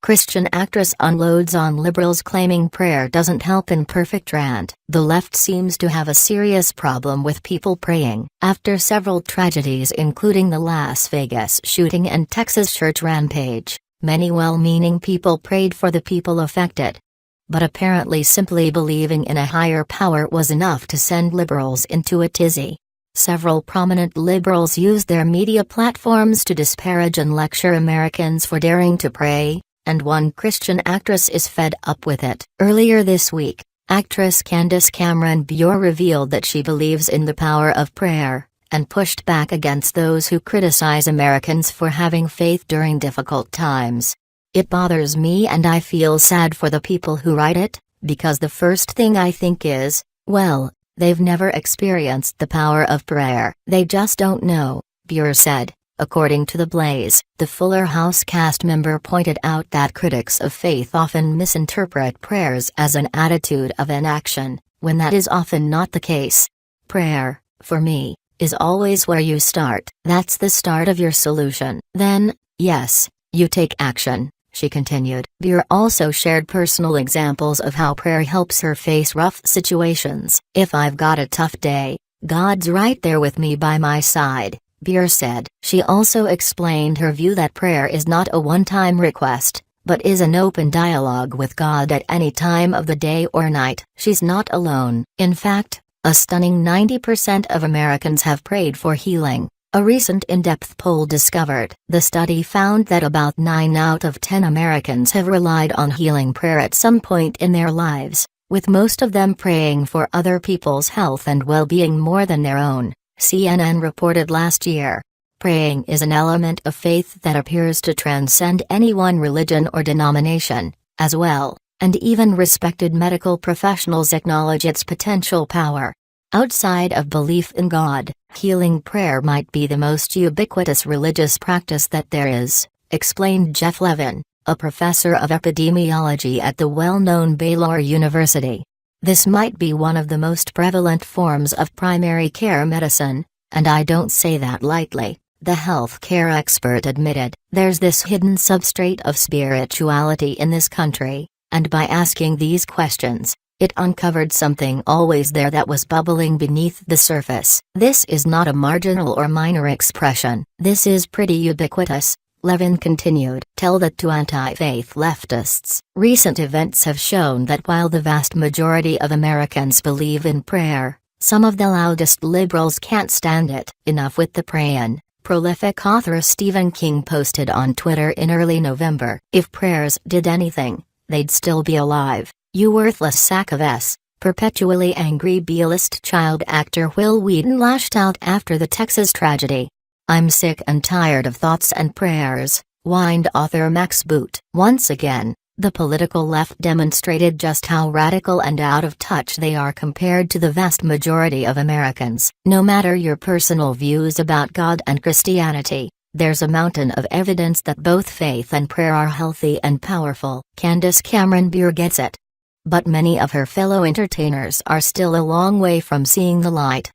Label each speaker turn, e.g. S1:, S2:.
S1: Christian actress unloads on liberals claiming prayer doesn't help in perfect rant. The left seems to have a serious problem with people praying. After several tragedies including the Las Vegas shooting and Texas church rampage, many well-meaning people prayed for the people affected. But apparently simply believing in a higher power was enough to send liberals into a tizzy. Several prominent liberals used their media platforms to disparage and lecture Americans for daring to pray, and one Christian actress is fed up with it. Earlier this week, actress Candace Cameron Bure revealed that she believes in the power of prayer, and pushed back against those who criticize Americans for having faith during difficult times. "It bothers me and I feel sad for the people who write it, because the first thing I think is, well, they've never experienced the power of prayer. They just don't know," Bure said. According to TheBlaze, the Fuller House cast member pointed out that critics of faith often misinterpret prayers as an attitude of inaction, when that is often not the case. "Prayer, for me, is always where you start. That's the start of your solution. Then, yes, you take action," she continued. Bure also shared personal examples of how prayer helps her face rough situations. "If I've got a tough day, God's right there with me by my side," Bure said. She also explained her view that prayer is not a one-time request, but is an open dialogue with God at any time of the day or night. She's not alone. In fact, a stunning 90% of Americans have prayed for healing, a recent in-depth poll discovered. The study found that about 9 out of 10 Americans have relied on healing prayer at some point in their lives, with most of them praying for other people's health and well-being more than their own, CNN reported last year. Praying is an element of faith that appears to transcend any one religion or denomination, as well, and even respected medical professionals acknowledge its potential power. Outside of belief in God, healing prayer might be the most ubiquitous religious practice that there is, explained Jeff Levin, a professor of epidemiology at the well-known Baylor University. "This might be one of the most prevalent forms of primary care medicine, and I don't say that lightly," the health care expert admitted. "There's this hidden substrate of spirituality in this country, and by asking these questions, it uncovered something always there that was bubbling beneath the surface. This is not a marginal or minor expression. This is pretty ubiquitous," Levin continued. "Tell that to anti-faith leftists. Recent events have shown that while the vast majority of Americans believe in prayer, some of the loudest liberals can't stand it." Enough with the prayin', prolific author Stephen King posted on Twitter in early November. "If prayers did anything, they'd still be alive, you worthless sack of s." Perpetually angry B-list child actor Will Wheaton lashed out after the Texas tragedy. "I'm sick and tired of thoughts and prayers," whined author Max Boot. Once again, the political left demonstrated just how radical and out of touch they are compared to the vast majority of Americans. No matter your personal views about God and Christianity, there's a mountain of evidence that both faith and prayer are healthy and powerful. Candace Cameron Bure gets it. But many of her fellow entertainers are still a long way from seeing the light.